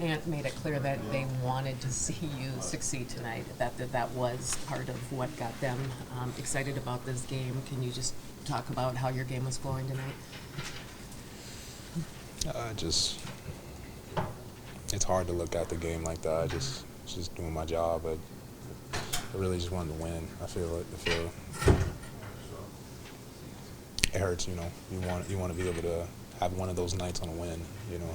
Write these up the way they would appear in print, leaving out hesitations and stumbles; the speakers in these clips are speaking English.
Ant made it clear that they wanted to see you succeed tonight, that was part of what got them excited about this game. Can you just talk about how your game was flowing tonight? It's hard to look at the game like that. Just doing my job. I really just wanted to win. I feel it hurts. You want to be able to have one of those nights on a win.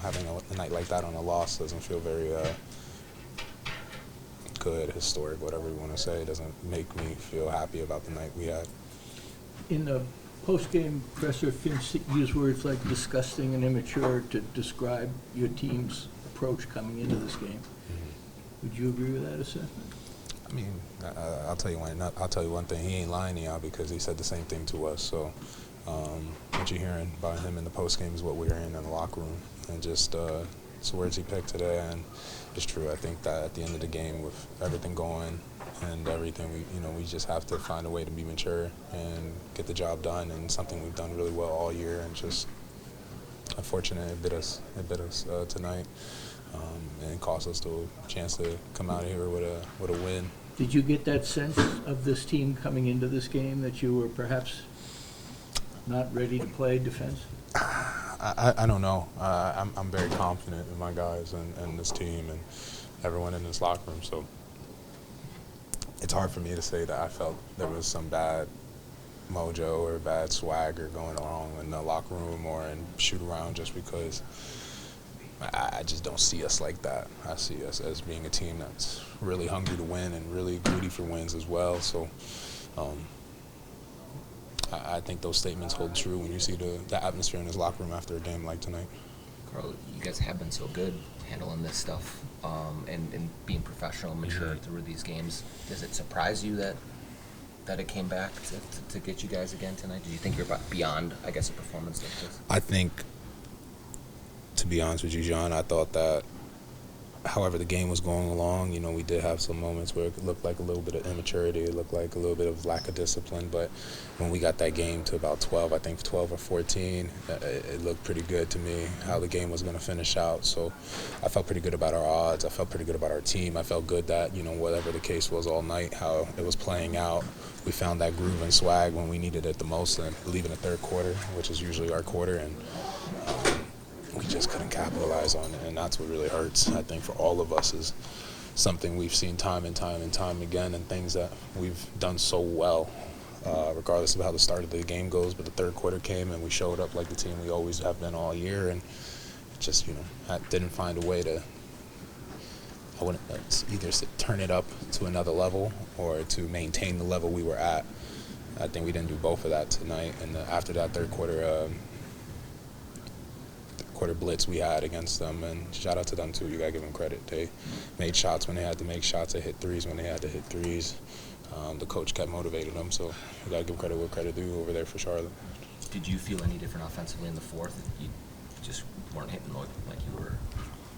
Having a night like that on a loss doesn't feel very good, historic, whatever you want to say. It doesn't make me feel happy about the night we had. In the post-game presser, Finch used words like disgusting and immature to describe your team's approach coming into this game. Mm-hmm. Would you agree with that assessment? I mean, I'll tell you one thing. He ain't lying to y'all because he said the same thing to us. So what you're hearing about him in the postgame is what we're hearing in the locker room, and just it's the words he picked today, and it's true. I think that at the end of the game, with everything going and everything, we just have to find a way to be mature and get the job done, and something we've done really well all year, and just unfortunate it bit us tonight, and it cost us the chance to come out of here with a win. Did you get that sense of this team coming into this game that you were perhaps not ready to play defense? I don't know. I'm very confident in my guys and this team and everyone in this locker room. So it's hard for me to say that I felt there was some bad mojo or bad swagger going on in the locker room or in shoot around, just because I just don't see us like that. I see us as being a team that's really hungry to win and really greedy for wins as well. So I think those statements hold true when you see the atmosphere in this locker room after a game like tonight. Karl, you guys have been so good handling this stuff and being professional and mature through these games. Does it surprise you that it came back to get you guys again tonight? Do you think you're beyond, I guess, a performance like this? I think, to be honest with you, John, I thought that however the game was going along, we did have some moments where it looked like a little bit of immaturity. It looked like a little bit of lack of discipline. But when we got that game to about 12, I think 12 or 14, it looked pretty good to me how the game was going to finish out. So I felt pretty good about our odds. I felt pretty good about our team. I felt good that, whatever the case was all night, how it was playing out, we found that groove and swag when we needed it the most, and I believe in the third quarter, which is usually our quarter, and we just couldn't capitalize on it, and that's what really hurts, I think, for all of us, is something we've seen time and time and time again, and things that we've done so well, regardless of how the start of the game goes. But the third quarter came, and we showed up like the team we always have been all year, and just, I didn't find a way to, either turn it up to another level or to maintain the level we were at. I think we didn't do both of that tonight, and after that third quarter blitz we had against them, and shout out to them too. You gotta give them credit. They made shots when they had to make shots. They hit threes when they had to hit threes. The coach kept motivating them, so you gotta give credit where credit due over there for Charlotte. Did you feel any different offensively in the fourth? You just weren't hitting like you were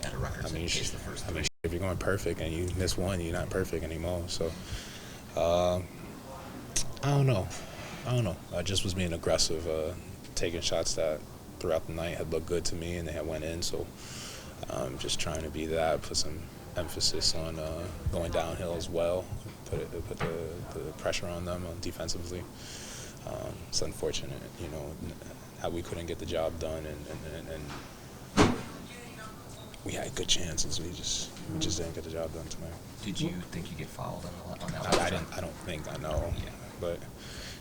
at a record pace the first three. If you're going perfect and you miss one, you're not perfect anymore. So I don't know. I just was being aggressive, taking shots that throughout the night had looked good to me and they had went in, so just trying to be that, put some emphasis on going downhill as well, put the pressure on them defensively. It's unfortunate, how we couldn't get the job done, and we had good chances. We just didn't get the job done tonight. Did you think you get fouled on that? I don't think I know, but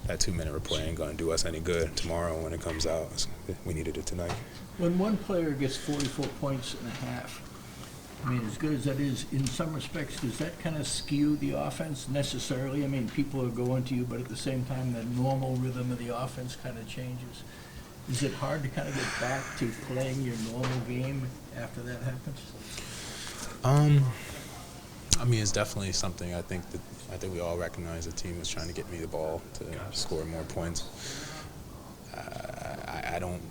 that 2-minute report ain't going to do us any good tomorrow when it comes out. We needed it tonight. When one player gets 44 points and a half, I mean, as good as that is, in some respects, does that kind of skew the offense necessarily? I mean, people are going to you, but at the same time, the normal rhythm of the offense kind of changes. Is it hard to kind of get back to playing your normal game after that happens? I mean, it's definitely something I think we all recognize. The team was trying to get me the ball to score more points. I don't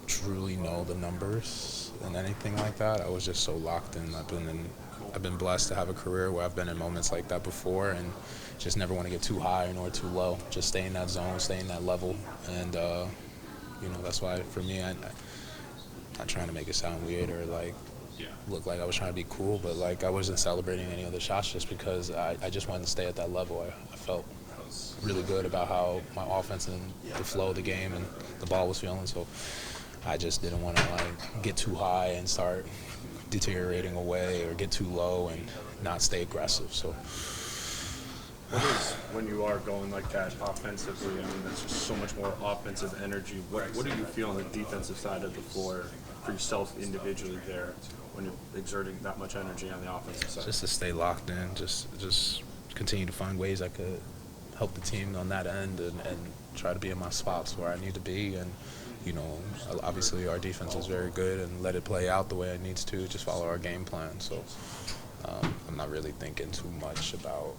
truly know the numbers and anything like that. I was just so locked in. I've been blessed to have a career where I've been in moments like that before, and just never want to get too high nor too low. Just stay in that zone, stay in that level, and that's why for me, I'm not trying to make it sound weird or like look like I was trying to be cool, but like I wasn't celebrating any other shots just because I just wanted to stay at that level. I felt really good about how my offense and the flow of the game and the ball was feeling, so I just didn't want to like get too high and start deteriorating away or get too low and not stay aggressive. So what is, when you are going like that offensively, I mean, that's just so much more offensive energy. What do you feel on the defensive side of the floor for yourself individually there when you're exerting that much energy on the offensive side? just to stay locked in, just continue to find ways I could help the team on that end and try to be in my spots where I need to be. And, you know, obviously our defense is very good and let it play out the way it needs to, just follow our game plan. So I'm not really thinking too much about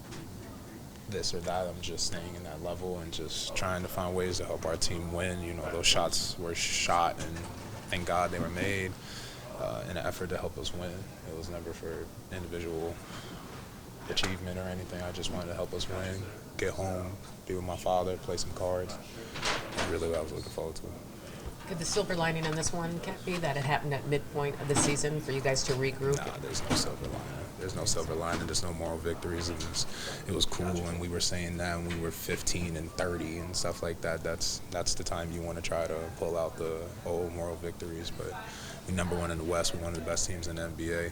this or that. I'm just staying in that level and just trying to find ways to help our team win. You know, those shots were shot, and thank God they were made in an effort to help us win. It was never for individual achievement or anything. I just wanted to help us win, get home, be with my father, play some cards. That's really what I was looking forward to. Could the silver lining on this one be that it happened at midpoint of the season for you guys to regroup? Nah, there's no silver lining. There's no silver lining. There's no moral victories. It was cool when we were saying that when we were 15 and 30 and stuff like that. That's the time you want to try to pull out the old moral victories. But we're number one in the West. We're one of the best teams in the NBA.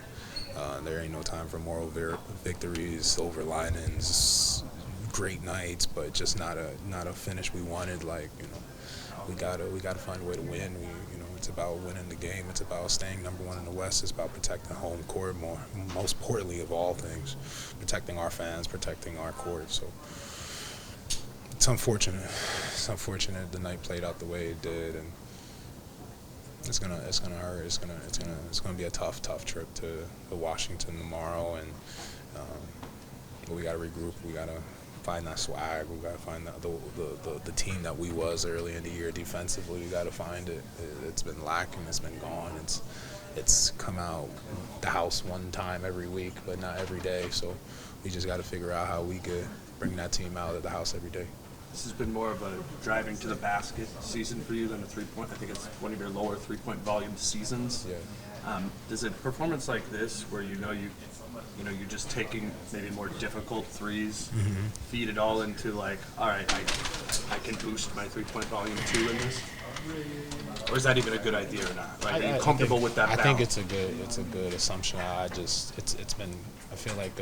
There ain't no time for moral victories, silver linings, great nights, but just not a finish we wanted. Like, you know, we gotta find a way to win. It's about winning the game. It's about staying number one in the West. It's about protecting home court most importantly of all things, protecting our fans, protecting our court. So it's unfortunate. It's unfortunate the night played out the way it did, and it's gonna hurt. It's gonna be a tough trip to Washington tomorrow, and we gotta regroup. We gotta find that swag. We gotta find the team that we was early in the year defensively. We gotta find it. It's been lacking. It's been gone. It's come out the house one time every week, but not every day. So we just gotta figure out how we could bring that team out of the house every day. This has been more of a driving to the basket season for you than a three-point. I think it's one of your lower three-point volume seasons. Yeah. Does a performance like this, where you're just taking maybe more difficult threes, feed it all into like, all right, I can boost my three-point volume too in this? Or is that even a good idea or not? Like, are you comfortable with that balance? I think it's a good assumption. I feel like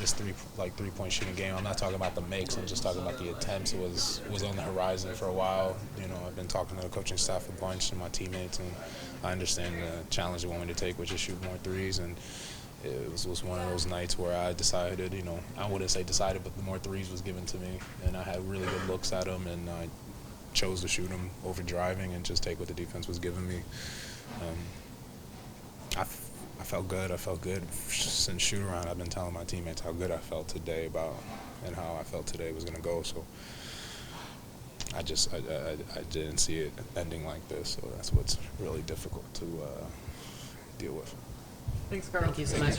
this three-point shooting game. I'm not talking about the makes. I'm just talking about the attempts. It was on the horizon for a while. You know, I've been talking to the coaching staff a bunch and my teammates, and I understand the challenge they want me to take, which is shoot more threes. And it was one of those nights where I decided, you know, I wouldn't say decided, but the more threes was given to me, and I had really good looks at them, and I chose to shoot them over driving and just take what the defense was giving me. I felt good. I felt good since shoot around. I've been telling my teammates how good I felt today and how I felt today was going to go. So I didn't see it ending like this. So that's what's really difficult to deal with. Thanks, Karl. Thank you so much.